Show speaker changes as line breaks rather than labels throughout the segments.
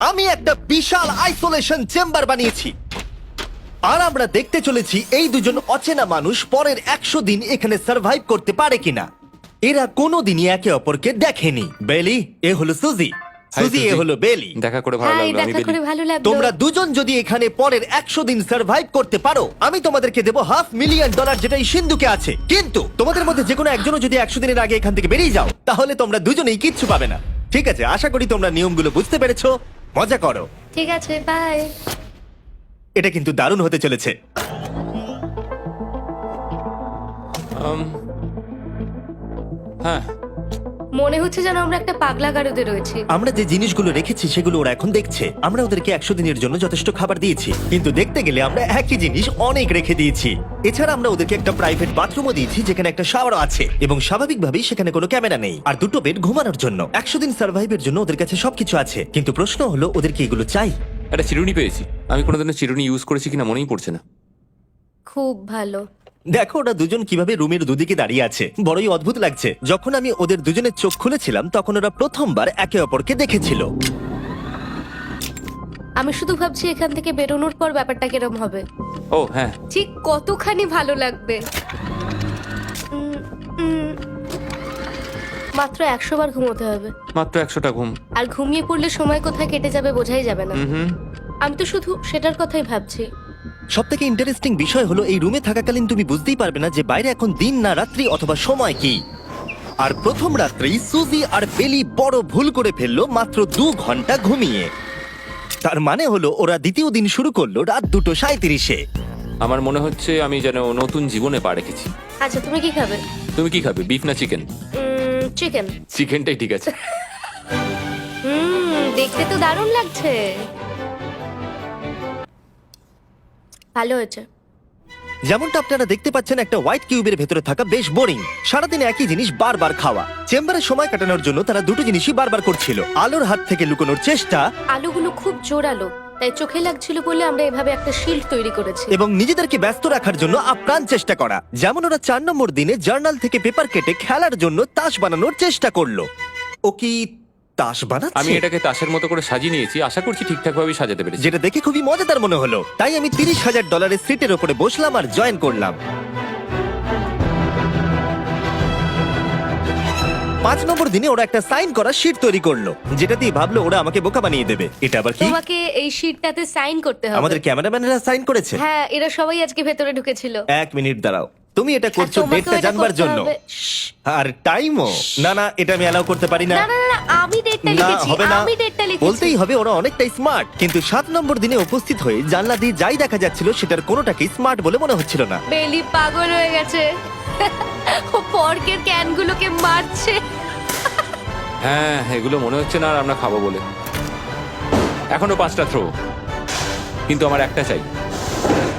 আমি একটা বিশাল isolation chamber বানিয়েছি, আর আমরা দেখতে চলেছি এই দুজন অচেনা মানুষ পরের 100 দিন এখানে সার্ভাইভ করতে পারে কিনা। এরা কোনোদিনই একে অপরকে দেখেনি। বেলি, এ হলো সুজি, সুজি এ হলো বেলি।
দেখা করে ভালো
হাই,
লাগলো। আমি
দেখা করে ভালো লাগলো।
তোমরা দুজন যদি এখানে পরের 100 দিন সার্ভাইভ করতে পারো, আমি তোমাদেরকে দেবো $500,000, যেটা এই সিন্ধুকে আছে। কিন্তু তোমাদের মধ্যে যে কোনো একজনও যদি 100 দিনের আগে এখান থেকে বেরিয়ে যাও, তাহলে তোমরা দুজনেই কিচ্ছু পাবে না। ঠিক আছে, আশা করি তোমরা নিয়মগুলো বুঝতে পেরেছো। মজা করো।
ঠিক আছে, বাই।
এটা কিন্তু দারুণ হতে চলেছে।
হ্যাঁ,
মনে হচ্ছে যেন আমরা একটা পাগলা গারদে রয়েছি।
আমরা যে জিনিসগুলো রেখেছি সেগুলো ওরা এখন দেখছে। আমরা ওদেরকে 100 দিনের জন্য যথেষ্ট খাবার দিয়েছি, কিন্তু দেখতে গেলে আমরা একই জিনিস অনেক রেখে দিয়েছি। এছাড়া আমরা ওদেরকে একটা প্রাইভেট বাথরুমও দিয়েছি, যেখানে একটা শাওয়ারও আছে, এবং স্বাভাবিকভাবেই সেখানে কোনো ক্যামেরা নেই, আর দুটো বেড ঘুমানোর জন্য। 100 দিন সার্ভাইভের জন্য ওদের কাছে সবকিছু আছে, কিন্তু প্রশ্ন হলো ওদেরকে এগুলো চাই।
একটা চিরুনি পেয়েছি। আমি কোনোদিনও চিরুনি ইউজ করেছি কিনা মনেই পড়ছে না।
খুব ভালো।
দেখো ওরা দুজন কিভাবে রুমের দুদিকে দাঁড়িয়ে আছে, বড়ই অদ্ভুত লাগছে। যখন আমি ওদের দুজনের চোখ খুলেছিলাম, তখন ওরা প্রথমবার একে অপরকে দেখেছিল।
আমি শুধু ভাবছি এখান থেকে বেরোনোর পর ব্যাপারটা কিরম হবে।
ও হ্যাঁ,
ঠিক কতখানি ভালো লাগবে। মাত্র 100 বার ঘুমোতে হবে,
মাত্র 100টা ঘুম।
আর ঘুমিয়ে পড়লে সময় কোথায় কেটে যাবে বোঝাই যাবে না।
হুম,
আমি তো শুধু সেটার কথাই ভাবছি।
সব থেকে ইন্টারেস্টিং বিষয় হলো এই রুমে থাকাকালীন তুমি বুঝতেই পারবে না যে বাইরে এখন দিন না রাত্রি অথবা সময় কি। আর প্রথম রাত্রেই সুজি আর বেলি বড় ভুল করে ফেললো মাত্র 2 ঘন্টা ঘুমিয়ে। তার মানে হলো ওরা দ্বিতীয় দিন শুরু করলো রাত 2:37-এ।
আমার মনে হচ্ছে আমি যেন নতুন জীবনে পা রেখেছি।
আচ্ছা, তুমি কি খাবে?
তুমি কি খাবে, বিফ না চিকেন?
চিকেন।
চিকেনটাই ঠিক আছে।
দেখতে তো দারুণ লাগছে। ভালো হয়েছে।
যেমনটা আপনারা দেখতে পাচ্ছেন, একটা হোয়াইট কিউবের ভেতরে থাকা বেশ বোরিং। সারাদিন একই জিনিস বারবার খাওয়া। চেম্বারে সময় কাটানোর জন্য তারা দুটো জিনিসই বারবার করছিল: আলোর হাত থেকে লুকোনোর চেষ্টা,
আলুগুলো খুব জোরালো, তাই চোখে লাগছিল বলে আমরা এভাবে একটা শিল্ড তৈরি করেছি।
এবং নিজেদেরকে ব্যস্ত রাখার জন্য আপ্রাণ চেষ্টা করা। যেমন ওরা 4 নম্বর দিনে জার্নাল থেকে পেপার কেটে খেলার জন্য তাস বানানোর চেষ্টা করলো। ও কি তাস বানাচ্ছে?
আমি এটাকে তাসের মতো করে সাজিয়ে নিয়েছি, আশা করছি ঠিকঠাক ভাবে সাজাতে পেরেছি।
যেটা দেখে খুবই মজাদার মনে হলো, তাই আমি $30,000 সিটের উপরে বসলাম আর জয়েন করলাম। 5 নম্বর দিনে ওরা একটা সাইন করা শিট তৈরি করলো, যেটা দিয়ে ভাবলো ওরা আমাকে বোকা বানিয়ে দেবে। এটা আবার কি?
তোমাকে এই শিটটাতে সাইন করতে হবে।
আমাদের ক্যামেরাম্যানেরা সাইন করেছে।
হ্যাঁ, এরা সবাই আজকে ভেতরে ঢুকেছিল।
1 মিনিট দাঁড়াও, তুমি এটা
আর
করছো
তোমাকেও
ডেটটা
এটা
জানবার
করতে
জন্য,
হবে। শ্শ্।
আর টাইমও। না না, এটা আমি অ্যালাউ করতে পারি না।
না না না, আমি ডেটটা
না,
লিখেছি।
হবে না।
আমি ডেটটা লিখেছি।
বলতেই হবে ওরা অনেকটাই স্মার্ট, কিন্তু 7 নম্বর দিনে উপস্থিত হয়ে জানলা দিয়ে যাই দেখা যাচ্ছিল সেটার কোনোটাকেই স্মার্ট বলে মনে হচ্ছিল না।
বেলি পাগল হয়ে গেছে। ও পর্কের ক্যানগুলোকে মারছে।
হ্যাঁ, এগুলো মনে হচ্ছে না আর আমরা খাবো বলে। এখনো 5টা থ্রো, কিন্তু আমার একটা চাই।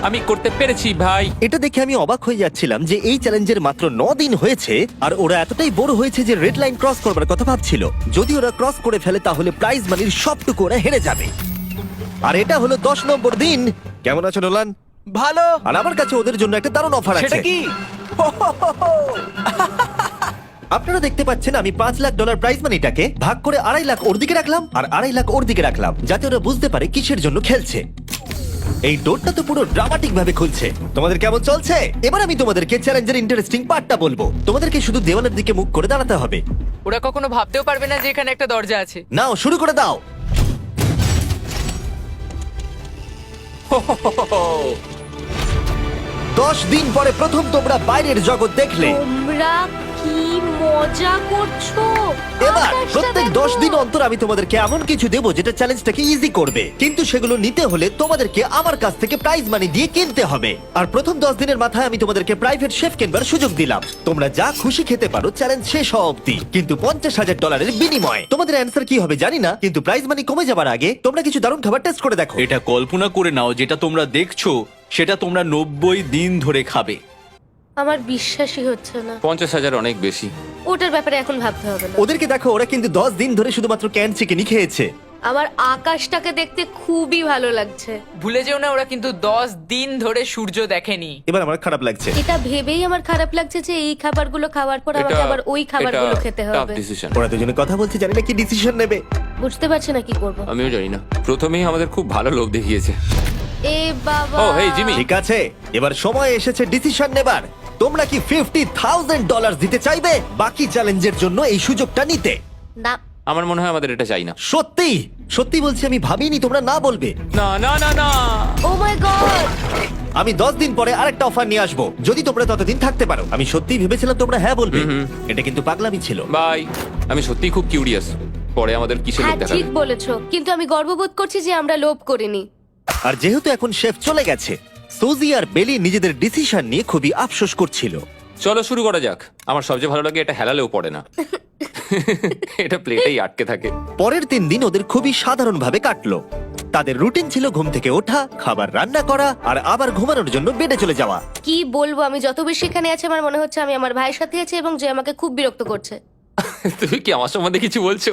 আমি করতে পেরেছি ভাই।
এটা দেখে আমি অবাক হয়ে যাচ্ছিলাম যে এই চ্যালেঞ্জের মাত্র 9 দিন হয়েছে, আর ওরা এতটাই বড় হয়েছে যে রেড লাইন ক্রস করবার কথা ভাবছিল। যদি ওরা ক্রস করে ফেলে তাহলে প্রাইজ মানির সবটুকু ওরা হেরে যাবে। আর এটা হলো 10 নম্বর দিন। কেমন আছো নোলান?
ভালো।
আর আমার কাছে ওদের জন্য একটা দারুণ অফার আছে।
সেটা কি?
আপনারা দেখতে পাচ্ছেন আমি $5 লাখ প্রাইজ মানিটাকে ভাগ করে 2.5 লাখ ওর দিকে রাখলাম আর 2.5 লাখ ওর দিকে রাখলাম, যাতে ওরা বুঝতে পারে কিসের জন্য খেলছে। এই ডোরটা তো পুরো ড্রামাটিক ভাবে খুলছে। তোমাদের কেমন চলছে? এবার আমি তোমাদেরকে চ্যালেঞ্জের ইন্টারেস্টিং পার্টটা বলবো। তোমাদেরকে শুধু দেওয়ালের দিকে মুখ করে দাঁড়াতে হবে।
ওরা কখনো ভাবতেও পারবে না যে এখানে একটা দরজা আছে।
নাও, শুরু করে দাও।
ও,
10 দিন পরে প্রথম তোমরা বাইরের জগৎ দেখলে।
তোমরা কি মজা করছো?
এবার
আকাশটা
প্রত্যেক
দেখো।
10 দিন অন্তর আমি তোমাদেরকে এমন কিছু দেবো যেটা চ্যালেঞ্জটাকে ইজি করবে, কিন্তু সেগুলো নিতে হলে তোমাদেরকে আমার কাছ থেকে প্রাইজ মানি দিয়ে কিনতে হবে। আর প্রথম 10 দিনের মাথায় আমি তোমাদেরকে প্রাইভেট শেফ কেনবার সুযোগ দিলাম। তোমরা যা খুশি খেতে পারো চ্যালেঞ্জ শেষ হওয়া অব্দি, কিন্তু $50,000 বিনিময়ে। তোমাদের অ্যান্সার কি হবে জানি না, কিন্তু প্রাইজ মানি কমে যাবার আগে তোমরা কিছু দারুণ খাবার টেস্ট করে দেখো।
এটা কল্পনা করে নাও, যেটা তোমরা দেখছো সেটা তোমরা 90 দিন ধরে খাবে।
আমার বিশ্বাসই হচ্ছে না।
50,000 অনেক বেশি।
ওটার ব্যাপারে এখন ভাবতে হবে না।
ওদেরকে দেখো, ওরা কিন্তু 10 দিন ধরে শুধুমাত্র ক্যান চিকেনই খেয়েছে।
আমার আকাশটাকে দেখতে খুবই ভালো লাগছে।
ভুলে যেও না ওরা কিন্তু 10 দিন ধরে সূর্য দেখেনি।
এবার আমার খারাপ লাগছে।
এটা ভেবেই আমার খারাপ লাগছে যে এই খাবারগুলো খাওয়ার পর আমাকে আবার ওই খাবারগুলো খেতে হবে।
ডিসিশন।
ওরা দুজনে কথা বলছে, জানি না কি ডিসিশন নেবে।
বুঝতে পারছি না কি করব।
আমিও জানি না। প্রথমেই আমাদের খুব ভালো লোভ দেখিয়েছে।
এ বাবা।
ও হেই জিমি।
ঠিক আছে, এবার সময় এসেছে ডিসিশন নেবার। তোমরা কি $50,000 দিতে চাইবে বাকি চ্যালেঞ্জের জন্য এই সুযোগটা নিতে?
না।
আমার মনে হয় আমাদের এটা চাই না।
সত্যি সত্যি বলছি, আমি ভাবিনি তোমরা না বলবে।
না না না না।
ও মাই গড।
আমি 10 দিন পরে আরেকটা অফার নিয়ে আসবো, যদি তোমরা ততদিন থাকতে পারো। আমি সত্যি ভেবেছিলাম তোমরা হ্যাঁ বলবে। এটা কিন্তু পাগলামি ছিল।
বাই। আমি সত্যিই খুব কিউরিয়াস পরে আমাদের কিসের
হ্যাঁ
লোভ দেখাবে।
ঠিক বলেছো, কিন্তু আমি গর্ববোধ করছি যে আমরা লোভ করিনি।
আর যেহেতু এখন শেফ চলে গেছে, সুজি আর বেলি নিজেদের ডিসিশন নিয়ে খুবই আফসোস করছিল।
চলো শুরু করা যাক। আমার সবচেয়ে ভালো লাগে এটা হেলালেও পড়ে না। এটা প্লেটেই আটকে থাকে।
পরের 3 দিন ওদের খুবই সাধারণভাবে কাটলো। তাদের রুটিন ছিল ঘুম থেকে ওঠা, খাবার রান্না করা আর আবার ঘুমানোর জন্য বেডে চলে যাওয়া।
কি বলবো, আমি যত বেশি এখানে আছি আমার মনে হচ্ছে আমি আমার ভাইয়ের সাথে আছি এবং যে আমাকে খুব বিরক্ত করছে।
তুমি কি আমার সম্বন্ধে কিছু বলছো?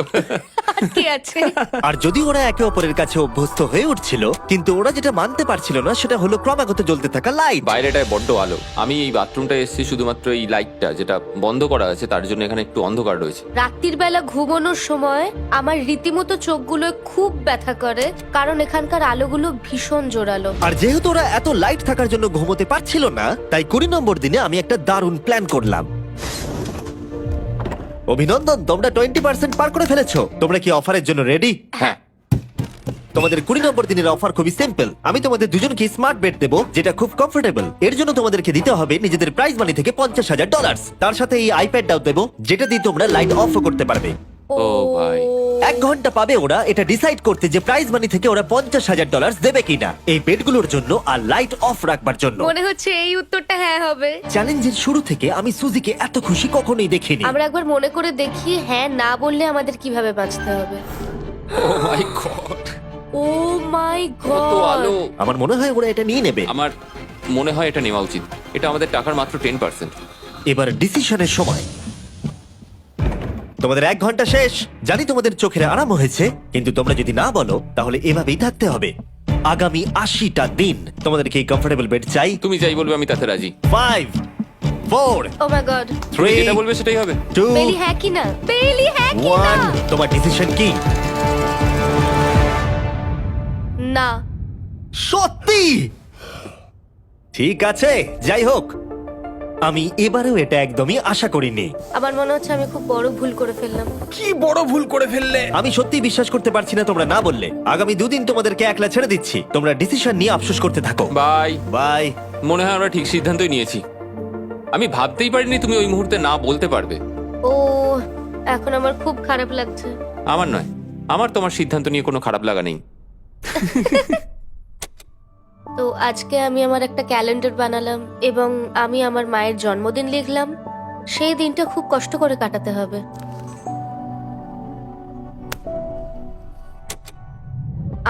আর কি আছে?
আর যদি ওরা একে অপরের কাছে অভ্যস্ত হয়ে উঠছিল, কিন্তু ওরা যেটা মানতে পারছিল না সেটা হলো ক্রমাগত জ্বলতে থাকা লাইট।
বাইরেটায় বড্ড আলো। আমি এই বাথরুমটা এসেছি শুধুমাত্র এই লাইটটা যেটা বন্ধ করা আছে তার জন্য এখানে একটু অন্ধকার রয়েছে।
রাত্রির বেলা ঘুমানোর সময় আমার রীতিমতো চোখগুলো খুব ব্যথা করে, কারণ এখানকার আলোগুলো ভীষণ জোরালো।
আর যেহেতু ওরা এত লাইট থাকার জন্য ঘুমোতে পারছিল না, তাই 20 নম্বর দিনে আমি একটা দারুণ প্ল্যান করলাম। অভিনন্দন, তোমরা 20% পার করে ফেলেছো। তোমরা কি অফারের জন্য রেডি?
হ্যাঁ।
তোমাদের 20 নম্বর দিনের অফার খুবই সিম্পল। আমি তোমাদের দুজনকে স্মার্ট বেড দেবো, যেটা খুব কমফোর্টেবল। এর জন্য তোমাদেরকে দিতে হবে নিজেদের প্রাইজ মানি থেকে $50,000। তার সাথে এই আইপ্যাডটাও দেবো, যেটা দিয়ে তোমরা লাইট অফও করতে পারবে।
ও ভাই।
1 ঘন্টা পাবে ওরা এটা ডিসাইড করতে যে প্রাইজ মানি থেকে ওরা $50,000 দেবে কিনা এই বেডগুলোর জন্য আর লাইট অফ রাখবার জন্য।
মনে হচ্ছে এই উত্তরটা হ্যাঁ হবে।
চ্যালেঞ্জের শুরু থেকে আমি সুজিকে এত খুশি কখনোই দেখিনি।
আমরা একবার মনে করে দেখি হ্যাঁ না বললে আমাদের কিভাবে বাঁচতে হবে।
ও মাই গড।
ও মাই
কত আলো।
গড।
আমার মনে হয় ওরা এটা নিয়ে নেবে।
আমার মনে হয় এটা নেওয়া উচিত। এটা আমাদের টাকার মাত্র 10%।
এবার ডিসিশনের সময়। তোমাদের 1 ঘন্টা শেষ। জানি তোমাদের চোখের আরাম হয়েছে, কিন্তু তোমরা যদি না বলো তাহলে এভাবেই থাকতে হবে আগামী 80টা দিন। তোমাদেরকে এই কমফোর্টেবল বেড চাই।
তুমি যাই বলবে আমি তাতে রাজি।
5 4
ও মাই গড।
তুমি
3
যেটা বলবে সেটাই হবে।
2
বেলি হ্যাঁ কি না? বেলি হ্যাঁ কি না?
1 তোমার ডিসিশন কি?
না।
সত্যি? ঠিক আছে, যাই হোক, আমি এবারেও এটা একদমই আশা করিনি।
আমার মনে হচ্ছে আমি খুব বড় ভুল করে ফেললাম।
কি বড় ভুল করে ফেললে।
আমি সত্যি বিশ্বাস করতে পারছি না তোমরা না বললে। আগামী 2 দিন তোমাদেরকে একলা ছেড়ে দিচ্ছি। তোমরা ডিসিশন নিয়ে আফসোস করতে থাকো।
বাই।
বাই।
মনে হয় আমরা ঠিক সিদ্ধান্তই নিয়েছি। আমি ভাবতেই পারিনি তুমি ওই মুহূর্তে না বলতে পারবে।
ও এখন আমার খুব খারাপ লাগছে।
আমার নয়, আমার তোমার সিদ্ধান্ত নিয়ে কোনো খারাপ লাগা নেই।
তো আজকে আমি আমার একটা ক্যালেন্ডার বানালাম এবং আমি আমার মায়ের জন্মদিন লিখলাম। সেই দিনটা খুব কষ্ট করে কাটাতে হবে।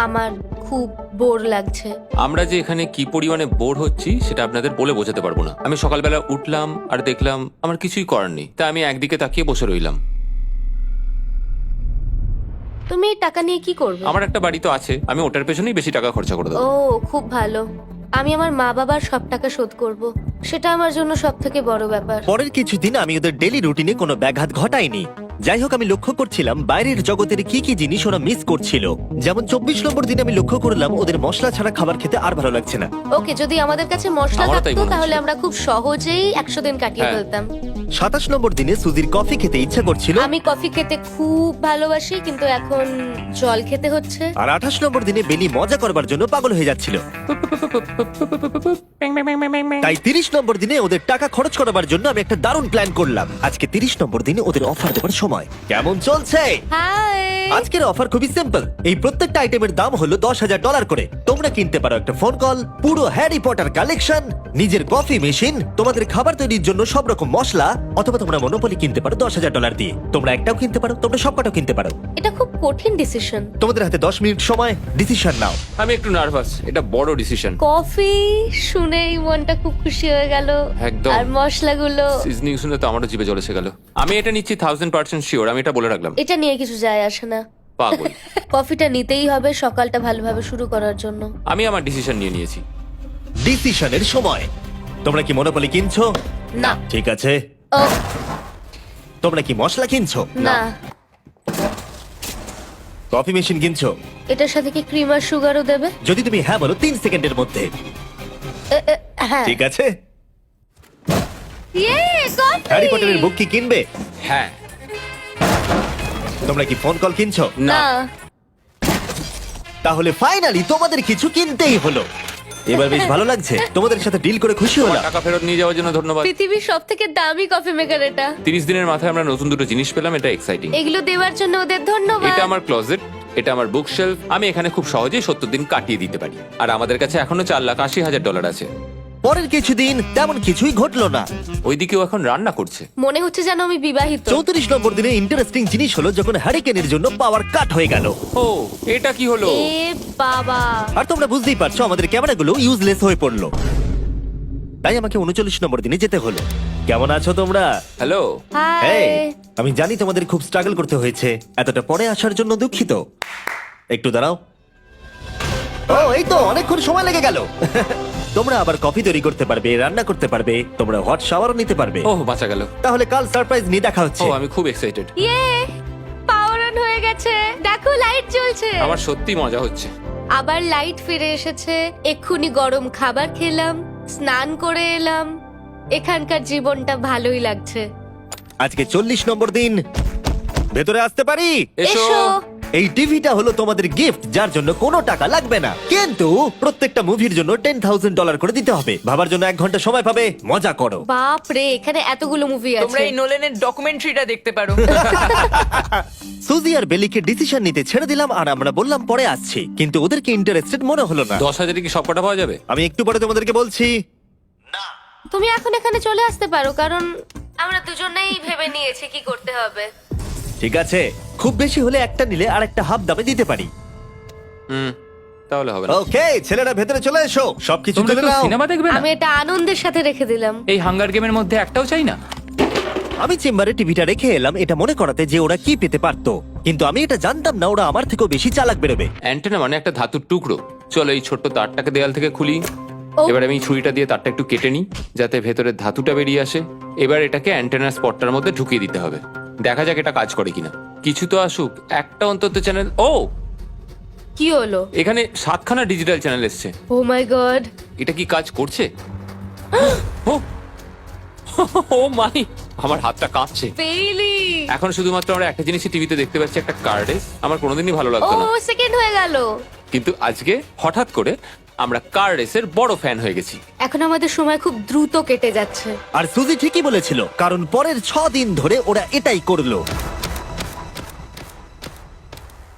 আমার খুব বোর লাগছে।
আমরা যে এখানে কি পরিমাণে বোর হচ্ছি সেটা আপনাদের বলে বোঝাতে পারবো না। আমি সকালবেলা উঠলাম আর দেখলাম আমার কিছুই করার নেই, তাই আমি একদিকে তাকিয়ে বসে রইলাম।
তুমি এই টাকা নিয়ে কি করবে?
আমার একটা বাড়ি তো আছে, আমি ওটার পেছনেই বেশি টাকা খরচা করে দেবো।
ও খুব ভালো। আমি আমার মা বাবার সব টাকা শোধ করব। সেটা আমার জন্য সব থেকে বড় ব্যাপার।
পরের কিছুদিন আমি ওদের ডেলি রুটিনে কোনো ব্যাঘাত ঘটাইনি। যাই হোক, আমি লক্ষ্য করছিলাম বাইরের জগতের কি কি জিনিস ওরা মিস করছিল। যেমন 24 নম্বর দিনে আমি লক্ষ্য করলাম ওদের মশলা ছাড়া খাবার খেতে আর ভালো লাগছে না।
ওকে, যদি আমাদের কাছে মশলা
আমারও তাই
থাকতো
মনে
তাহলে
হচ্ছে।
আমরা খুব সহজেই 100 দিন কাটিয়ে
হ্যাঁ।
ফেলতাম।
27 নম্বর দিনে সুজির কফি খেতে ইচ্ছা করছিল।
আমি কফি খেতে খুব ভালোবাসি, কিন্তু এখন জল খেতে হচ্ছে।
আর 28 নম্বর দিনে বেলি মজা করবার জন্য পাগল হয়ে যাচ্ছিল। তাই 30 নম্বর দিনে ওদের টাকা খরচ করাবার জন্য আমি একটা দারুণ প্ল্যান করলাম। আজকে 30 নম্বর দিনে ওদের অফার দেবার সময়। কেমন চলছে?
হাই।
আজকের অফার খুবই সিম্পল। এই প্রত্যেকটা আইটেমের দাম হলো $10,000 করে। তোমরা কিনতে পারো একটা ফোন কল, পুরো হ্যারি পটার কালেকশন, নিজের কফি মেশিন, তোমাদের খাবার তৈরির জন্য সব রকম মশলা, অথবা তোমরা মনোপলি কিনতে পারো $10,000 দিয়ে। তোমরা একটাও কিনতে পারো, তোমরা সবকটাও কিনতে পারো।
এটা খুব কঠিন ডিসিশন।
তোমাদের হাতে 10 মিনিট সময়, ডিসিশন নাও।
আমি একটু নার্ভাস, এটা বড় ডিসিশন।
কফি শুনেই মনটা খুব খুশি হয়ে গেল।
একদম।
আর মশলাগুলো,
সিজনিং শুনে তো আমারও জিভে জল এসে গেল। আমি এটা নিচ্ছি 1000% শিওর, আমি এটা বলে রাখলাম।
এটা নিয়ে কিছু যায় আসে না।
পাগল।
কফিটা নিতেই হবে সকালটা ভালোভাবে শুরু করার জন্য।
আমি আমার ডিসিশন নিয়ে নিয়েছি।
ডিসিশনের সময়। তোমরা কি মনোপলি কিনছো?
না।
ঠিক আছে।
ও
তোমরা কি মশলা কিনছো?
না,
কফি মেশিন কিনছো?
এটার সাথে কি ক্রিম আর সুগারও দেবে?
যদি তুমি হ্যাঁ বলো 3 সেকেন্ডের মধ্যে।
হ্যাঁ।
ঠিক আছে।
ইয়ে, কফি!
হ্যারি পটারের বুক কি কিনবে?
হ্যাঁ।
তোমরা কি ফোন কল কিনছো?
না।
তাহলে ফাইনালি তোমাদের কিছু কিনতেই হলো। এবার বেশ ভালো লাগছে। তোমাদের সাথে ডিল করে খুশি
তোমার
হলাম।
টাকা ফেরত নিয়ে যাওয়ার জন্য ধন্যবাদ।
পৃথিবীর সবথেকে দামি কফি মেকার এটা।
30 দিনের মাথায় আমরা নতুন দুটো জিনিস পেলাম, এটা এক্সাইটিং।
এগুলো দেওয়ার জন্য ওদের ধন্যবাদ।
এটা আমার ক্লোজেট, এটা আমার বুক শেলফ। আমি এখানে খুব সহজেই 70 দিন কাটিয়ে দিতে পারি। আর আমাদের কাছে এখনো $4,80,000 আছে।
পরের কিছুদিন তেমন কিছুই ঘটলো না।
ওইদিকেও এখন রান্না করছে।
মনে হচ্ছে যেন আমি বিবাহিত।
34 নম্বর দিনে ইন্টারেস্টিং জিনিস হলো যখন হ্যারিকেনের জন্য পাওয়ার কাট হয়ে গেল।
ও, এটা কি হলো?
এ বাবা!
আর তোমরা বুঝতেই পারছো আমাদের ক্যামেরাগুলো ইউজলেস হয়ে পড়লো। তাই আমাকে 39 নম্বর দিনে যেতে হলো। কেমন আছো তোমরা?
হ্যালো।
হাই।
এই, আমি জানি তোমাদের খুব স্ট্রাগল করতে হয়েছে। এতটা পরে আসার জন্য দুঃখিত। একটু দাঁড়াও। ও, এই তো অনেকক্ষণ সময় লেগে গেল। তোমরা আবার কফি তৈরি করতে পারবে, রান্না করতে পারবে, তোমরা হট শাওয়ারও নিতে পারবে।
ও, বাঁচা গেল।
তাহলে কাল সারপ্রাইজ নিয়ে দেখা
ও,
হচ্ছে।
আমি খুব এক্সাইটেড।
ইয়ে! পাওয়ার অন হয়ে গেছে। দেখো লাইট জ্বলছে।
আমার সত্যি মজা হচ্ছে।
আবার লাইট ফিরে এসেছে। এক্ষুনি গরম খাবার খেলাম, স্নান করে এলাম। এখানকার জীবনটা ভালোই লাগছে।
আজকে 40 নম্বর দিন। ভেতরে আসতে পারি?
এসো।
এসো।
এই টিভিটা হলো তোমাদের গিফট, যার জন্য কোনো টাকা লাগবে না, কিন্তু প্রত্যেকটা মুভির জন্য $10,000 করে দিতে হবে। ভাবার জন্য 1 ঘন্টা সময় পাবে। মজা করো।
বাপ রে, এখানে এতগুলো মুভি
তোমরা
আছে।
এই নোলেনের ডকুমেন্টারিটা দেখতে পারো।
সুজি আর বেলিকে ডিসিশন নিতে ছেড়ে দিলাম আর আমরা বললাম পরে আসছি, কিন্তু ওদেরকে ইন্টারেস্টেড মনে হলো না।
10,000 কি সবকটা পাওয়া যাবে?
আমি একটু পরে তোমাদেরকে বলছি।
তুমি এখন এখানে চলে আসতে পারো, কারণ আমরা দুজনেই ভেবে নিয়েছি কি করতে হবে।
ঠিক আছে, খুব বেশি হলে একটা নিলে আর একটা হাফ দামে দিতে পারি।
হুম, তাহলে হবে না।
ওকে, ছেলেরা ভেতরে চলে এসো, সবকিছু
তোমরা
তুলে
কেউ
নাও।
সিনেমা দেখবে না?
আমি এটা আনন্দের সাথে রেখে দিলাম।
এই হাঙ্গার গেমের মধ্যে একটাও চাই না।
আমি চেম্বারে টিভিটা রেখে এলাম এটা মনে করাতে যে ওরা কি পেতে পারতো, কিন্তু আমি এটা জানতাম না ওরা আমার থেকেও বেশি চালাক বেরোবে।
অ্যান্টেনা মানে একটা ধাতুর টুকরো। চলো এই ছোট্ট তারটাকে দেয়াল থেকে খুলি।
ও।
এবার আমি ছুরিটা দিয়ে তারটা একটু কেটে নিই যাতে ভেতরের ধাতুটা বেরিয়ে আসে। এবার এটাকে অ্যান্টেনার স্পটটার মধ্যে ঢুকিয়ে দিতে হবে। দেখা যাক এটা কাজ করে কিনা। কিছু তো আসুক, একটা অন্তত চ্যানেল। ও,
কি হলো?
এখানে 7খানা ডিজিটাল চ্যানেল এসছে।
ও মাই গড!
এটা কি কাজ করছে? ও ও মাই, আমার হাতটা কাঁপছে।
বেইলি!
এখন শুধুমাত্র আমরা একটা জিনিসই টিভিতে দেখতে পাচ্ছি, একটা কার্ডে। আমার কোনোদিনই ভালো
ও
লাগতো না,
সেকেন্ড হয়ে গেল।
কিন্তু আজকে হঠাৎ করে আমরা কার রেসের বড় ফ্যান হয়ে গেছি।
এখন আমাদের সময় খুব দ্রুত কেটে যাচ্ছে।
আর সুজি ঠিকই বলেছিল, কারণ পরের 6 দিন ধরে ওরা এটাই করলো।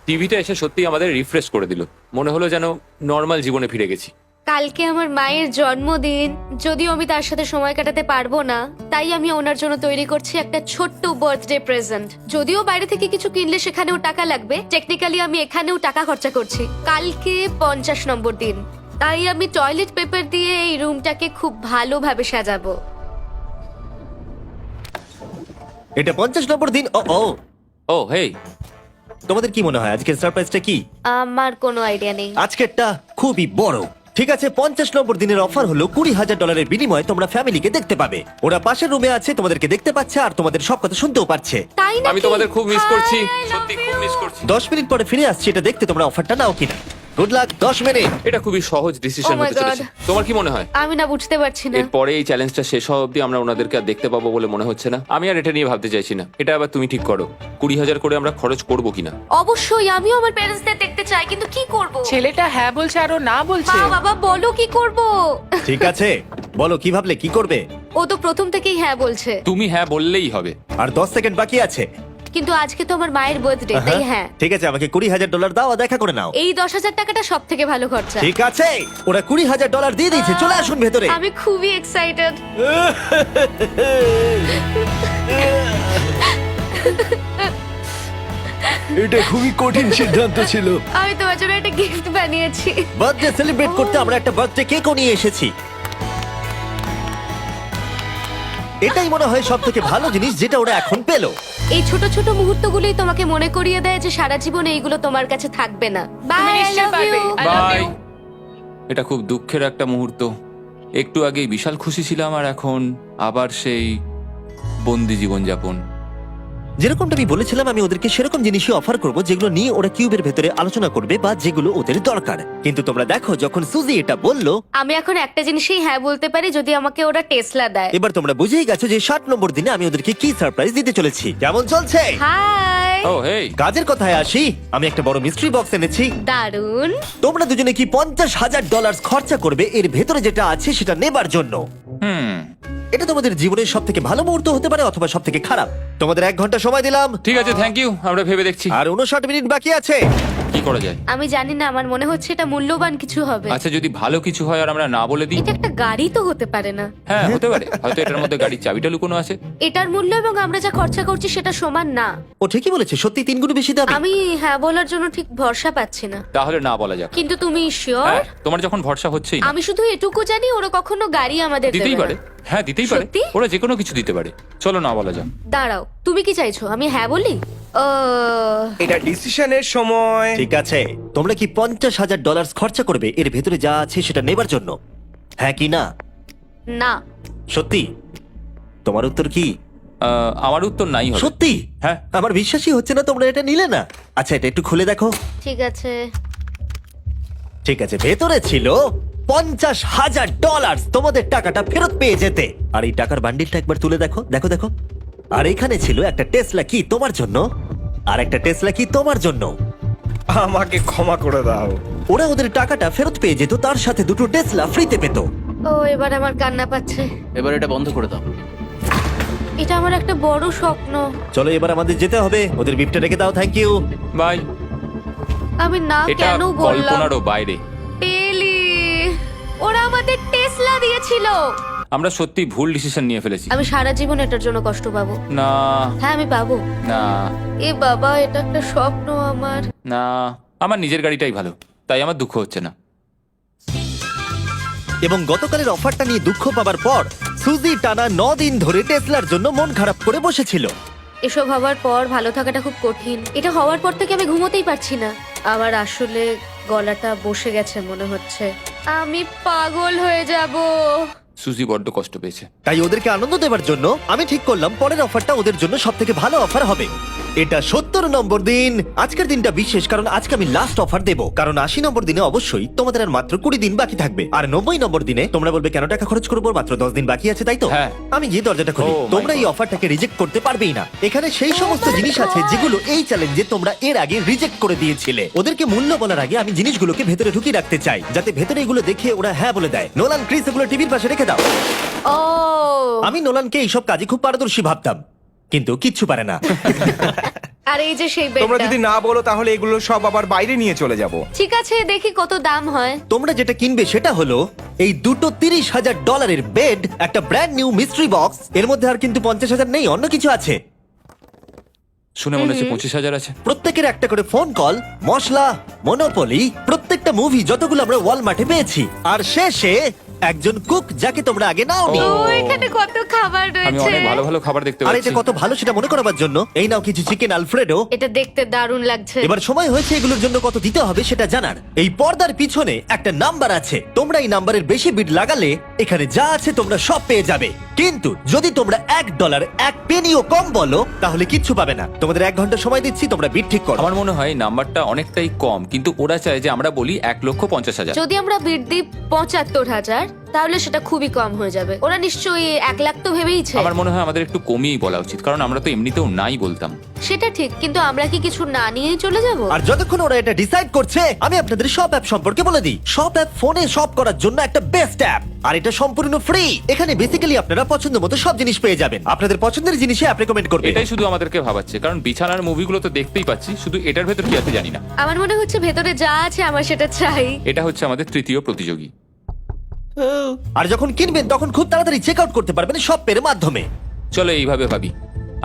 টিভিটা এসে সত্যি আমাদের রিফ্রেশ করে দিল। মনে হলো যেন নর্মাল জীবনে ফিরে গেছি।
কালকে আমার মায়ের জন্মদিন, যদিও আমি তার সাথে সময় কাটাতে পারবো না, তাই আমি ওনার জন্য তৈরি করছি একটা ছোট্ট বার্থডে প্রেজেন্ট। যদিও বাইরে থেকে কিছু কিনলে সেখানেও টাকা লাগবে, টেকনিক্যালি আমি এখানেও টাকা খরচা করছি। কালকে 50 নম্বর দিন, তাই আমি টয়লেট পেপার দিয়ে এই রুমটাকে খুব ভালোভাবে সাজাবো।
এটা 50 নম্বর দিন। ও ও,
ও হেই,
তোমাদের কি মনে হয় আজকের সারপ্রাইজটা কি?
আমার কোনো আইডিয়া নেই।
আজকেরটা খুবই বড়। ঠিক আছে, 50 নম্বর দিনের অফার হলো $20,000 বিনিময়ে তোমরা ফ্যামিলিকে দেখতে পাবে। ওরা পাশের রুমে আছে, তোমাদেরকে দেখতে পাচ্ছে আর তোমাদের সব কথা শুনতেও পাচ্ছে।
তাই না?
আমি তোমাদের খুব মিস করছি, সত্যি খুব মিস করছি।
10 মিনিট পরে ফিরে আসছি এটা দেখতে তোমরা অফারটা নাও কিনা। Good luck. 10 মিনিট।
এটা খুবই সহজ ডিসিশন
Oh my
হতে চলেছে।
God.
তোমার কি মনে হয়?
আমি না বুঝতে পারছি না।
এরপরে এই চ্যালেঞ্জটা শেষ হওয়া অবধি আমরা ওনাদেরকে আর দেখতে পাবো বলে মনে হচ্ছে না। আমি আর এটা নিয়ে ভাবতে চাইছি না। এটা আবার তুমি ঠিক করো, 20,000 করে আমরা খরচ করবো কিনা।
অবশ্যই আমিও আমার প্যারেন্টসদের দেখতে চাই, কিন্তু কি করব?
ছেলেটা হ্যাঁ বলছে আর ও না বলছে।
মা বাবা বলো কি করব?
ঠিক আছে, বলো কি ভাবলে, কি করবে?
ও তো প্রথম থেকেই হ্যাঁ বলছে।
তুমি হ্যাঁ বললেই হবে।
আর 10 সেকেন্ড বাকি আছে।
কিন্তু আজকে তো আমার মায়ের বার্থডে, তাই হ্যাঁ।
ঠিক আছে, আমাকে $20,000 দাও আর দেখা করে নাও।
এই 10,000 টাকাটা সব থেকে ভালো খরচা।
ঠিক আছে, ওরা $20,000 দিয়ে দিয়েছে। চলে আসুন ভেতরে।
আমি খুবই এক্সাইটেড।
এটা খুবই কঠিন সিদ্ধান্ত ছিল।
আমি তোমার জন্য একটা গিফট বানিয়েছি।
বার্থডে সেলিব্রেট করতে আমরা একটা বার্থডে কেকও নিয়ে এসেছি। এটাই মনে হয় সব থেকে ভালো জিনিস যেটা ওরা এখন পেলো।
এই ছোট ছোট মুহূর্তগুলোই তোমাকে মনে করিয়ে দেয় যে সারা জীবন এইগুলো তোমার কাছে থাকবে না। বাই,
তুমি
আই
নিশ্চয়ই
লাভ
পারবে।
ইউ।
I love
বাই।
you.
এটা খুব দুঃখের একটা মুহূর্ত। একটু আগেই বিশাল খুশি ছিলাম আর এখন আবার সেই বন্দি জীবনযাপন।
যেরকমটা আমি বলেছিলাম, আমি ওদেরকে সেরকম জিনিসই অফার করব যেগুলো নিয়ে ওরা কিউবের ভেতরে আলোচনা করবে বা যেগুলো ওদের দরকার। কিন্তু তোমরা দেখো, যখন সুজি এটা বললো,
আমি এখন একটা জিনিসই হ্যাঁ বলতে পারি, যদি আমাকে ওরা টেসলা দেয়।
এবার তোমরা বুঝেই গেছো যে 60 নম্বর দিনে আমি ওদেরকে কি সারপ্রাইজ দিতে চলেছি। কেমন চলছে?
হাই,
ও হেই,
কাজের কথায় আসি, আমি একটা বড় মিস্ট্রি বক্স এনেছি।
দারুন।
তোমরা দুজনে কি $50,000 খরচা করবে এর ভেতরে যেটা আছে সেটা নেবার জন্য? এটা তোমাদের জীবনের সব থেকে ভালো মুহূর্ত হতে পারে অথবা সব থেকে খারাপ। তোমাদের 1 ঘন্টা সময় দিলাম
ঠিক আছে, থ্যাংক ইউ। আমরা ভেবে দেখছি
আর 59 মিনিট বাকি আছে।
কি করা যায়।
আমি জানি না, আমার মনে হচ্ছে এটা মূল্যবান কিছু হবে।
আচ্ছা, যদি ভালো কিছু হয় আর আমরা না বলে দিই?
এটা একটা গাড়ি তো হতে পারে না।
হ্যাঁ, হতে পারে। হয়তো এটার মধ্যে গাড়ির চাবিটা লুকোনো আছে।
এটার মূল্য এবং আমরা যা খরচা করছি সেটা সমান না।
ও ঠিকই বলেছে, সত্যি 3 গুণ বেশি দামি।
আমি হ্যাঁ বলার জন্য ঠিক ভরসা পাচ্ছি না।
তাহলে না বলা যাক।
কিন্তু তুমি শিওর?
হ্যাঁ, তোমার যখন ভরসা হচ্ছেই না।
আমি শুধু এটুকু জানি, ওরা কখনো গাড়ি আমাদের
দিতেই
দেবে
পারে।
না।
হ্যাঁ, দিতেই পারে।
সত্যি?
ওরা যে কোনো কিছু দিতে পারে। চলো না বলা যাক।
দাঁড়াও, তুমি কি চাইছো আমি হ্যাঁ বলি?
এটা ডিসিশনের সময়।
ঠিক আছে, তোমরা কি $50,000 খরচা করবে এর ভেতরে যা আছে সেটা নেবার জন্য? হ্যাঁ কি না?
না।
সত্যি? তোমার উত্তর কি?
আমার উত্তর নাই হবে।
সত্যি?
হ্যাঁ।
আমার বিশ্বাসই হচ্ছে না তোমরা এটা নিলে না। আচ্ছা, এটা একটু খুলে দেখো।
ঠিক আছে।
ঠিক আছে, ভেতরে ছিল $50,000। তোমাদের টাকাটা ফেরত পেয়ে যেতে। আর এই টাকার বান্ডিলটা একবার তুলে দেখো, দেখো দেখো। আর এখানে ছিল একটা টেসলা কি তোমার জন্য, আর একটা টেসলা কি তোমার জন্য।
আমাকে ক্ষমা করে দাও।
ওরা ওদের টাকাটা ফেরত পেয়ে যেত, তার সাথে 2টো টেসলা ফ্রিতে পেত।
ও, এবার আমার কান্না পাচ্ছে।
এবার এটা বন্ধ করে দাও।
এটা আমার একটা বড় স্বপ্ন।
চলো এবার আমাদের যেতে হবে। ওদের বিপটা রেখে দাও। Thank you.
বাই।
আমি না
এটা
কেন বললাম?
কল্পনারও বাইরে।
টেলি, ওরা আমাদের টেসলা দিয়েছিল।
আমরা সত্যি ভুল ডিসিশন নিয়ে ফেলেছি।
আমি সারা জীবন এটার জন্য কষ্ট পাবো।
না
হ্যাঁ, আমি পাবো।
না
এ বাবা, এটা একটা স্বপ্ন আমার।
না, আমার নিজের গাড়িটাই ভালো, তাই আমার দুঃখ হচ্ছে না।
এবং গতকালের অফারটা নিয়ে দুঃখ পাবার পর সুজি টানা 9 দিন ধরে টেসলার জন্য মন খারাপ করে বসেছিল।
এসব হওয়ার পর ভালো থাকাটা খুব কঠিন। এটা হওয়ার পর থেকে আমি ঘুমোতেই পারছি না। আমার আসলে গলাটা বসে গেছে মনে হচ্ছে। আমি পাগল হয়ে যাব।
সুজি বড্ড কষ্ট পেয়েছে।
তাই ওদেরকে আনন্দ দেওয়ার জন্য আমি ঠিক করলাম পরের অফারটা ওদের জন্য সব থেকে ভালো অফার হবে। এটা 70 নম্বর দিন। আজকের দিনটা বিশেষ কারণ আজকে আমি লাস্ট অফার দেবো। কারণ 80 নম্বর দিনে অবশ্যই তোমাদের আর মাত্র 20 দিন বাকি থাকবে। আর 90 নম্বর দিনে তোমরা বলবে কেন টাকা খরচ করবো, মাত্র 10 দিন বাকি আছে, তাই তো?
হ্যাঁ।
আমি গিয়ে দরজাটা খুলি।
Oh my
তোমরা এই
God.
অফারটাকে রিজেক্ট করতে পারবেই না। এখানে সেই সমস্ত
my
জিনিস আছে
God.
যেগুলো এই চ্যালেঞ্জে তোমরা এর আগে রিজেক্ট করে দিয়েছিলে। ওদেরকে মূল্য বলার আগে আমি জিনিসগুলোকে ভেতরে ঢুকিয়ে রাখতে চাই, যাতে ভেতরে এগুলো দেখে ওরা হ্যাঁ বলে দেয়। নোলান, ক্রিস, এগুলো টিভির পাশে রেখে দাও।
ও,
আমি নোলানকে এইসব কাজে খুব পারদর্শী ভাবতাম, কিন্তু কিচ্ছু পারে না।
আর এই যে সেই
তোমরা
বেডটা।
যদি না বলো তাহলে এগুলো সব আবার বাইরে নিয়ে চলে যাব।
ঠিক আছে, দেখি কত দাম হয়।
তোমরা যেটা কিনবে সেটা হলো এই দুটো $30,000 বেড, একটা ব্র্যান্ড নিউ মিস্ট্রি বক্স। এর মধ্যে আর কিন্তু 50,000 নেই, অন্য কিছু আছে।
শুনে মনে হচ্ছে 25,000 আছে।
প্রত্যেকের একটা করে ফোন কল, মশলা, মনোপলি, প্রত্যেকটা মুভি যতগুলো আমরা ওয়ালমার্টে পেয়েছি, আর শেষে একজন কুক যাকে তোমরা আগে নাওনি।
ও।
ও, এখানে কত খাবার
আমি
রয়েছে।
অনেক ভালো ভালো খাবার দেখতে
আর
পাচ্ছি।
এটা কত ভালো সেটা মনে করাবার জন্য এই নাও কিছু চিকেন আলফ্রেডো।
এটা দেখতে দারুণ লাগছে।
এবার সময় হয়েছে এগুলোর জন্য কত দিতে হবে সেটা জানার। এই পর্দার পিছনে একটা নাম্বার আছে। তোমরা এই নাম্বারের বেশি বিড লাগালে এখানে যা আছে তোমরা সব পেয়ে যাবে। কিন্তু যদি তোমরা $1 এক পেনিও কম বলো তাহলে কিচ্ছু পাবে না। তোমাদের 1 ঘন্টা সময় দিচ্ছি, তোমরা বিড ঠিক করো।
আমার মনে হয় নাম্বারটা অনেকটাই কম, কিন্তু ওরা চায় যে আমরা বলি 1,50,000।
যদি আমরা বিড দিই 75,000, তাহলে সেটা খুবই কম হয়ে যাবে। ওরা নিশ্চয়ই 1 লাখ তো ভেবেইছে।
আমার মনে হয় আমাদের একটু কমিয়েই বলা উচিত, কারণ আমরা তো এমনিতেও নাই বলতাম।
সেটা ঠিক, কিন্তু আমরা কি কিছু না নিয়েই চলে যাব?
আর যতক্ষণ ওরা এটা ডিসাইড করছে আমি আপনাদের শপ অ্যাপ সম্পর্কে বলে দিই। শপ অ্যাপ ফোনে শপ করার জন্য একটা বেস্ট অ্যাপ, আর এটা সম্পূর্ণ ফ্রি। এখানে বেসিক্যালি আপনারা পছন্দ মতো সব জিনিস পেয়ে যাবেন। আপনাদের পছন্দের জিনিসে অ্যাপ রেকমেন্ড করবে।
এটাই শুধু আমাদেরকে ভাবাচ্ছে, কারণ বিছানার মুভিগুলো তো দেখতেই পাচ্ছি, শুধু এটার ভেতর কি আছে জানি না।
আমার মনে হচ্ছে ভেতরে যা আছে আমার সেটা চাই।
এটা হচ্ছে আমাদের তৃতীয় প্রতিযোগী।
আর যখন কিনবেন তখন খুব তাড়াতাড়ি চেক আউট করতে পারবেন শপ পের মাধ্যমে।
চলো এইভাবে ভাবি।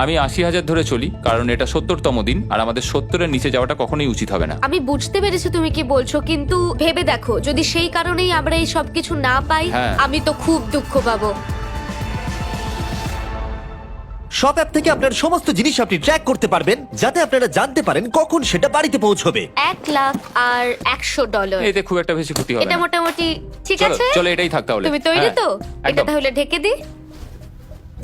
আমি 80,000 ধরে চলি, কারণ এটা 70তম দিন, আর আমাদের 70-এর নিচে যাওয়াটা কখনোই উচিত হবে না।
আমি বুঝতে পেরেছি তুমি কি বলছো, কিন্তু ভেবে দেখো যদি সেই কারণেই আমরা এই সব কিছু না পাই,
হ্যাঁ।
আমি তো খুব দুঃখ পাবো।
শপ অ্যাপ থেকে আপনার সমস্ত জিনিস আপনি ট্র্যাক করতে পারবেন, যাতে আপনারা জানতে পারেন কখন সেটা বাড়িতে পৌঁছবে।
$1,00,000
এতে খুব একটা বেশি ক্ষতি হবে
এটা
না।
মোটামুটি ঠিক
চলো
আছে।
চলো এটাই থাক তাহলে।
তুমি তৈরি
হ্যাঁ,
তো? এটা
একদম।
তাহলে ঢেকে দি,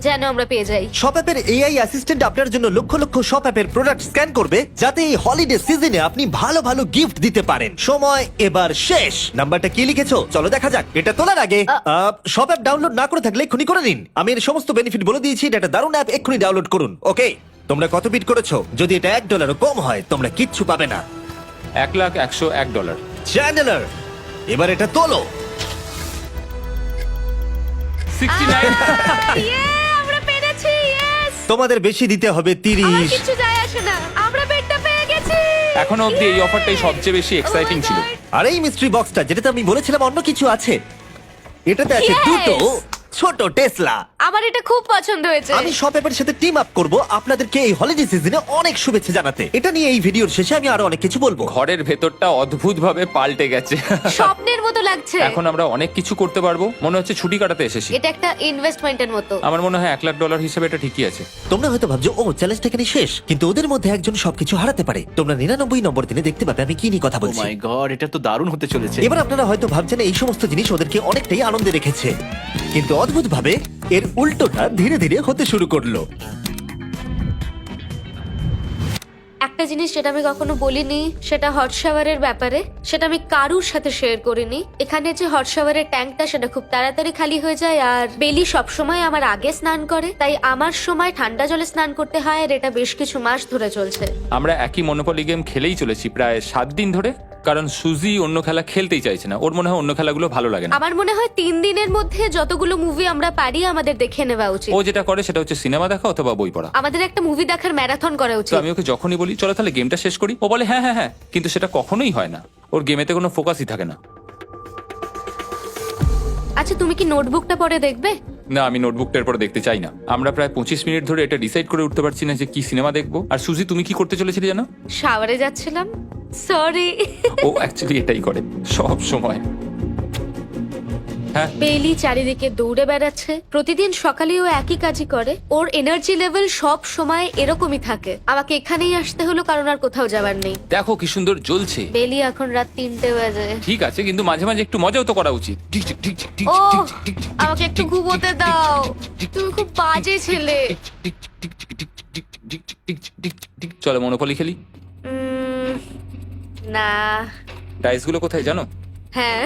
যেন আমরা পেয়ে যাই।
শপ অ্যাপের এআই অ্যাসিস্ট্যান্ট আপনার জন্য লক্ষ লক্ষ শপ অ্যাপের প্রোডাক্ট স্ক্যান করবে, যাতে এই হলিডে সিজনে আপনি ভালো ভালো গিফট দিতে পারেন। সময় এবার শেষ। নাম্বারটা কি লিখেছো চলো দেখা যাক। এটা তোলার আগে শপ অ্যাপ ডাউনলোড না করে থাকলে এক্ষুনি করে নিন। আমি এর সমস্ত বেনিফিট বলে দিয়েছি। এটা একটা দারুণ অ্যাপ, এক্ষুনি ডাউনলোড করুন। ওকে, তোমরা কত বিট করেছো? যদি এটা $1 কম হয় তোমরা কিচ্ছু পাবে না।
$1,101
চ্যান্ডেলার, এবার এটা তোলো।
69
আমরা পেরেছি, ইয়েস!
তোমাদের বেশি দিতে হবে
আমার
30।
কিছু যায় আসে না, আমরা বেডটা পেয়ে গেছি।
এখনো অবধি এই অফারটাই সবচেয়ে বেশি এক্সাইটিং ছিল।
আর এই মিস্ট্রি বক্সটা, যেটাতে আমি বলেছিলাম অন্য কিছু আছে, এটাতে আছে
Yes!
দুটো ছোট টেসলা।
আমার এটা খুব পছন্দ হয়েছে।
আমি শপ অ্যাপের সাথে টিম আপ করব আপনাদেরকে এই হলিডে সিজনে অনেক শুভেচ্ছা জানাতে। এটা নিয়ে এই ভিডিওর শেষে আমি আরো অনেক কিছু বলবো।
ঘরের ভেতরটা অদ্ভুতভাবে পাল্টে গেছে।
স্বপ্নের মতো লাগছে।
এখন আমরা অনেক কিছু করতে পারবো, মনে হচ্ছে ছুটি কাটাতে এসেছি।
এটা একটা ইনভেস্টমেন্টের মতো।
আমার মনে হয় $1,00,000 হিসেবে এটা ঠিকই আছে।
তোমরা হয়তো ভাবছো ও চ্যালেঞ্জটা এখানে শেষ, কিন্তু ওদের মধ্যে একজন সবকিছু হারাতে পারে। তোমরা 99 নম্বর দিনে দেখতে পাবে আমি কি নিয়ে কথা
ও
বলছি।
মাই গড, এটা তো দারুণ হতে চলেছে।
এবার আপনারা হয়তো ভাবছেন এই সমস্ত জিনিস ওদেরকে অনেকটাই আনন্দে রেখেছে, কিন্তু অদ্ভুতভাবে এর উল্টোটা ধীরে ধীরে হতে শুরু করলো।
একটা জিনিস যেটা আমি কখনো বলিনি, সেটা হট শাওয়ারের ব্যাপারে। সেটা আমি কারুর সাথে শেয়ার করিনি। এখানে যে হট শাওয়ারের ট্যাঙ্কটা, সেটা খুব তাড়াতাড়ি খালি হয়ে যায়। আর বেলি সবসময় আমার আগে স্নান করে, তাই আমার সময় ঠান্ডা জলে স্নান করতে হয়। আর এটা বেশ কিছু মাস ধরে চলছে।
আমরা একই মনোপলি গেম খেলেই চলেছি প্রায় 7 দিন ধরে, কারণ সুজি অন্য খেলা খেলতেই চাইছে না। ওর মনে হয় অন্য খেলাগুলো ভালো লাগে না।
আমার মনে হয় 3 দিনের মধ্যে যতগুলো মুভি আমরা পারি আমাদের দেখে নেওয়া উচিত।
ও যেটা করে সেটা হচ্ছে সিনেমা দেখা অথবা বই পড়া।
আমাদের একটা মুভি দেখার ম্যারাথন করা
তো
উচিত।
আমি ওকে যখনই বলি চলো তাহলে গেমটা শেষ করি, ও বলে হ্যাঁ হ্যাঁ হ্যাঁ, কিন্তু সেটা কখনোই হয় না। ওর গেমেতে কোনো ফোকাসই থাকে না।
আচ্ছা, তুমি কি নোটবুকটা পরে দেখবে?
না, আমি নোটবুকটার পর দেখতে চাই না। আমরা প্রায় 25 মিনিট ধরে এটা ডিসাইড করে উঠতে পারছি না যে কি সিনেমা দেখবো। আর সুজি, তুমি কি করতে চলেছিলে জানো?
শাওয়ারে যাচ্ছিলাম। সরি।
ও অ্যাকচুয়ালি এটাই করে সব সময়। হ্যাঁ,
বেলি চারিদিকে দৌড়ে বেড়াচ্ছে। প্রতিদিন সকালে ও একই কাজই করে। ওর এনার্জি লেভেল সব সময় এরকমই থাকে। আমাকে এখানেই আসতে হলো, কারণ আর কোথাও যাবার নেই।
দেখো কি সুন্দর জ্বলছে।
বেলি এখন রাত 3টে বাজে।
ঠিক আছে, কিন্তু মাঝে মাঝে একটু মজাও তো করা উচিত।
ও, আমাকে একটু ঘুমোতে দাও। তুমি খুব বাজে ছেলে।
চলো মনোপলি খেলি।
না।
ডাইসগুলো কোথায় জানো?
হ্যাঁ,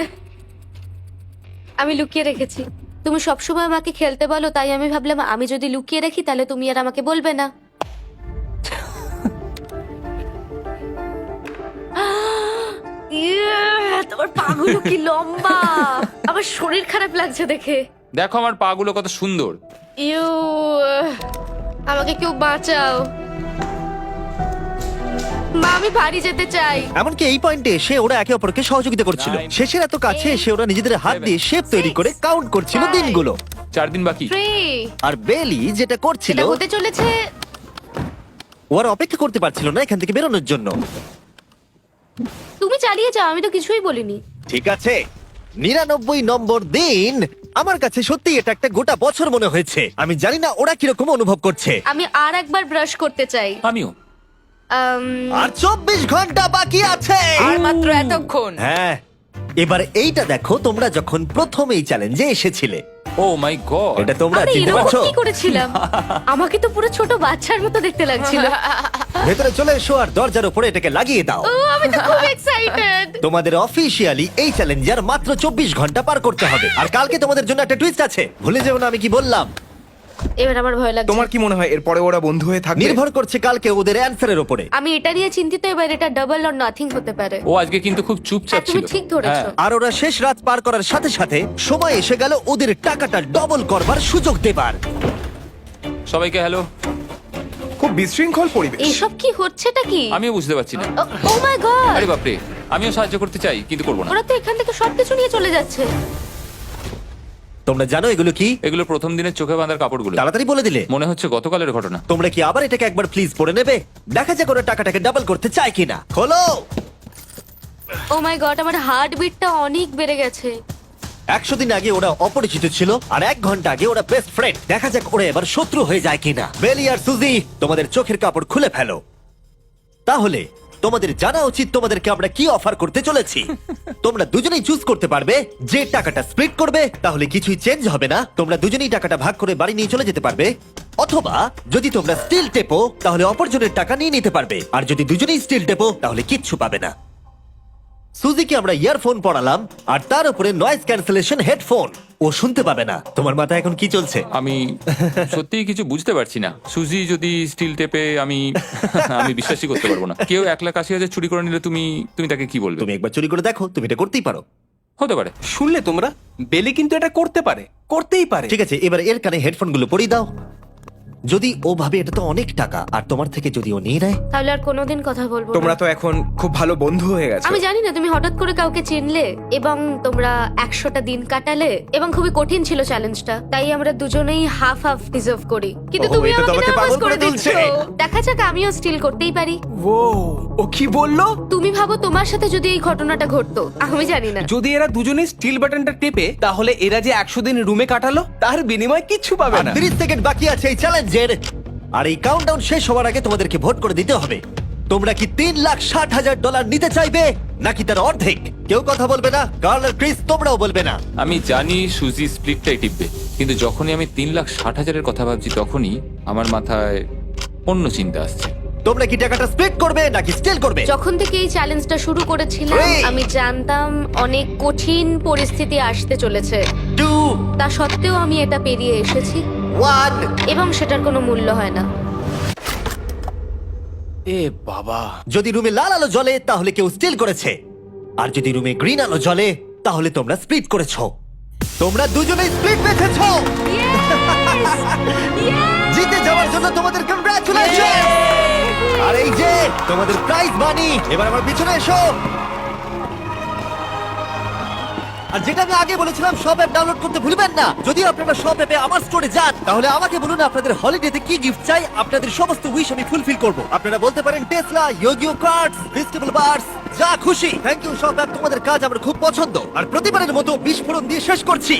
আমি লুকিয়ে রেখেছি। তুমি সবসময় আমাকে খেলতে বলো, তাই আমি ভাবলাম আমি যদি লুকিয়ে রাখি তাহলে তুমি আর আমাকে বলবে না। তোমার পাগুলো কি লম্বা! আমার শরীর খারাপ লাগছে দেখে।
দেখো আমার পাগুলো কত সুন্দর।
ইউ, আমাকে কেউ বাঁচাও। মা, আমি বাড়ি যেতে চাই।
এমনকি এই পয়েন্টে এসে ওরা একে অপরকে সহযোগিতা করছিল।
9,
শেষের এত কাছে এসে ওরা নিজেদের হাত দিয়ে শেপ তৈরি করে কাউন্ট করছিল
5,
দিনগুলো।
4 দিন বাকি।
3,
আর বেলি যেটা করছিল,
এটা হতে চলেছে।
ও আর অপেক্ষা করতে পারছিল না এখান থেকে বেরোনোর জন্য।
তুমি চালিয়ে যাও, আমি তো কিছুই বলিনি।
ঠিক আছে, 99 নম্বর দিন। আমার কাছে সত্যি এটা একটা গোটা বছর মনে হয়েছে। আমি জানি না ওরা কিরকম অনুভব করছে।
আমি আর একবার ব্রাশ করতে চাই।
আমিও।
আর 24 ঘন্টা বাকি আছে।
আর মাত্র এতক্ষণ।
হ্যাঁ, এবার এইটা দেখো, তোমরা যখন প্রথম এই চ্যালেঞ্জে এসেছিলে,
ও মাই গড।
এটা তোমরা
আরে
চিনতে
এরকম
পারছো?
কি করেছিলাম? আমাকে তো পুরো ছোট বাচ্চার মতো দেখতে লাগছিল।
ভেতরে চলে এসো আর দরজার উপরে এটাকে লাগিয়ে দাও।
ও, আমি তো খুব এক্সাইটেড।
তোমাদের অফিসিয়ালি এই চ্যালেঞ্জার মাত্র 24 ঘন্টা পার করতে হবে। আর কালকে তোমাদের জন্য একটা টুইস্ট আছে, ভুলে যেও না আমি কি বললাম।
এবার আমার ভয় লাগছে।
তোমার কি মনে হয় এরপরে ওরা বন্ধু হয়ে থাকবে?
নির্ভর করছে কালকে ওদের অ্যানসারের উপরে।
আমি এটা নিয়ে চিন্তিত। এবার এটা ডাবল অর নাথিং হতে পারে।
ও আজকে কিন্তু খুব চুপচাপ
হ্যাঁ, তুমি
ছিল।
ঠিক ধরেছো।
হ্যাঁ।
আর ওরা শেষ রাত পার করার সাথে সাথে সময় এসে গেল ওদের টাকাটা ডবল করবার সুযোগ দেবার।
সবাইকে হ্যালো।
খুব বিশৃঙ্খল পরিবেশ।
এইসব কি হচ্ছেটা কি?
আমিও বুঝতে পারছি না।
ও মাই গড!
আরে বাপরে, আমিও সাহায্য করতে চাই কিন্তু করবো না।
ওরা তো এখান থেকে সবকিছু নিয়ে চলে যাচ্ছে।
তোমরা জানো এগুলো কি?
এগুলো প্রথম দিনের চোখে বাঁধার কাপড়গুলো।
তাড়াতাড়ি বলে দিলে।
মনে হচ্ছে গতকালের ঘটনা।
তোমরা কি আবার এটাকে একবার প্লিজ পড়ে নেবে? দেখা যাক ওরা টাকাটাকে ডাবল করতে চায় কিনা। খোলো।
ও মাই গড, আমার হার্ট বিটটা অনেক বেড়ে গেছে।
100 দিন আগে ওরা অপরিচিত ছিল আর 1 ঘন্টা আগে ওরা বেস্ট ফ্রেন্ড। দেখা যাক ওরা এবার শত্রু হয়ে যায় কিনা। বেলি আর সুজি, তোমাদের চোখের কাপড় খুলে ফেলো। তাহলে তোমাদের জানা উচিত তোমাদেরকে আমরা কি অফার করতে চলেছি। তোমরা দুজনেই চুজ করতে পারবে যে টাকাটা স্প্লিট করবে, তাহলে কিছুই চেঞ্জ হবে না। তোমরা দুজনেই টাকাটা ভাগ করে বাড়ি নিয়ে চলে যেতে পারবে। অথবা যদি তোমরা স্টিল টেপো তাহলে অপরজনের টাকা নিয়ে নিতে পারবে। আর যদি দুজনেই স্টিল টেপো তাহলে কিচ্ছু পাবে না। সুজিকে আমরা ইয়ারফোন পড়ালাম আর তার উপরে নয়েজ ক্যান্সেলেশন হেডফোন। ও শুনতে পাবে না। তোমার মাথায় এখন কি চলছে?
আমি সত্যিই কিছু বুঝতে পারছি না। সুজি যদি স্টিল টেপে, আমি বিশ্বাসই করতে পারবো না। কেউ 1,80,000 চুরি করে নিলে তুমি তাকে কি বলবে?
তুমি একবার চুরি করে দেখো, তুমি এটা করতেই পারো।
হতে পারে।
শুনলে তোমরা, বেলি কিন্তু এটা করতে পারে, করতেই পারে।
ঠিক আছে, এবার এর কানে হেডফোন গুলো পরিয়ে দাও। যদি ও ভাবে এটা তো অনেক টাকা আর তোমার থেকে যদি ও নিয়ে নেয়,
তাহলে আর কোনোদিন কথা বলবো
তোমরা
না।
তো এখন খুব ভালো বন্ধু হয়ে গেছো।
আমি জানি না তুমি হঠাৎ করে কাউকে চিনলে এবং তোমরা 100টা দিন কাটালে এবং খুবই কঠিন ছিল চ্যালেঞ্জটা, তাই আমরা দুজনেই হাফ হাফ ডিজার্ভ করি। কিন্তু
ওহো,
তুমি
এটা তো
আমাকে
আমাকে
নার্ভাস
পাগল করে
করে দিচ্ছ।
তুলছে।
দেখা যাক, আমিও স্টিল করতেই পারি।
ও ও কি বললো?
তুমি ভাবো তোমার সাথে যদি এই ঘটনাটা ঘটতো, আমি জানি না।
যদি এরা দুজনে স্টিল বাটনটা টেপে, তাহলে এরা যে 100 দিন রুমে কাটালো তার বিনিময়ে কিচ্ছু পাবে না।
30 সেকেন্ড বাকি আছে এই চ্যালেঞ্জের। আর এই কাউন্টডাউন শেষ হওয়ার আগে তোমাদেরকে ভোট করে দিতে হবে। তোমরা কি $3,60,000 নিতে চাইবে নাকি তার অর্ধেক? কেউ কথা বলবে না। কার্ল আর ক্রিস, তোমরাও বলবে না।
আমি জানি সুজি স্প্লিটটাই টিপবে, কিন্তু যখনই আমি 3,60,000-এর কথা ভাবছি তখনই আমার মাথায় অন্য চিন্তা আসছে।
তোমরা কি টাকাটা স্প্লিট করবে নাকি স্টিল করবে?
যখন থেকে এই চ্যালেঞ্জটা শুরু করেছিলাম,
Three.
আমি জানতাম অনেক কঠিন পরিস্থিতি আসতে চলেছে।
2,
তা সত্ত্বেও আমি এটা পেরিয়ে এসেছি
1।
এবং সেটার কোনো মূল্য হয় না।
এ বাবা,
যদি রুমে লাল আলো জ্বলে তাহলে কেউ স্টিল করেছে, আর যদি রুমে গ্রিন আলো জ্বলে তাহলে তোমরা স্প্লিট করেছো। তোমরা দুজনেই স্প্লিট বেঁচেছো। জিতে যাওয়ার জন্য তোমাদের কংগ্রাচুলেশন। আর এই যে তোমাদের প্রাইজ মানি। এবার আমার পিছনে এসো। আর যেটা আমি আগে বলেছিলাম, সব অ্যাপ ডাউনলোড করতে ভুলবেন না। যদি আপনারা সব অ্যাপে আমার স্টোরে যান, তাহলে আমাকে বলুন আপনাদের হলিডেতে কি গিফট চাই। আপনাদের সমস্ত উইশ আমি ফুলফিল করব। আপনারা বলতে পারেন টেসলা, ইয়োগিও কার্ডস, ফেস্টিভ্যাল বার্স, যা খুশি। থ্যাংক ইউ সব অ্যাপ, তোমাদের কাজ আমার খুব পছন্দ। আর প্রতিবারের মতো বিস্ফোরণ দিয়ে শেষ করছি।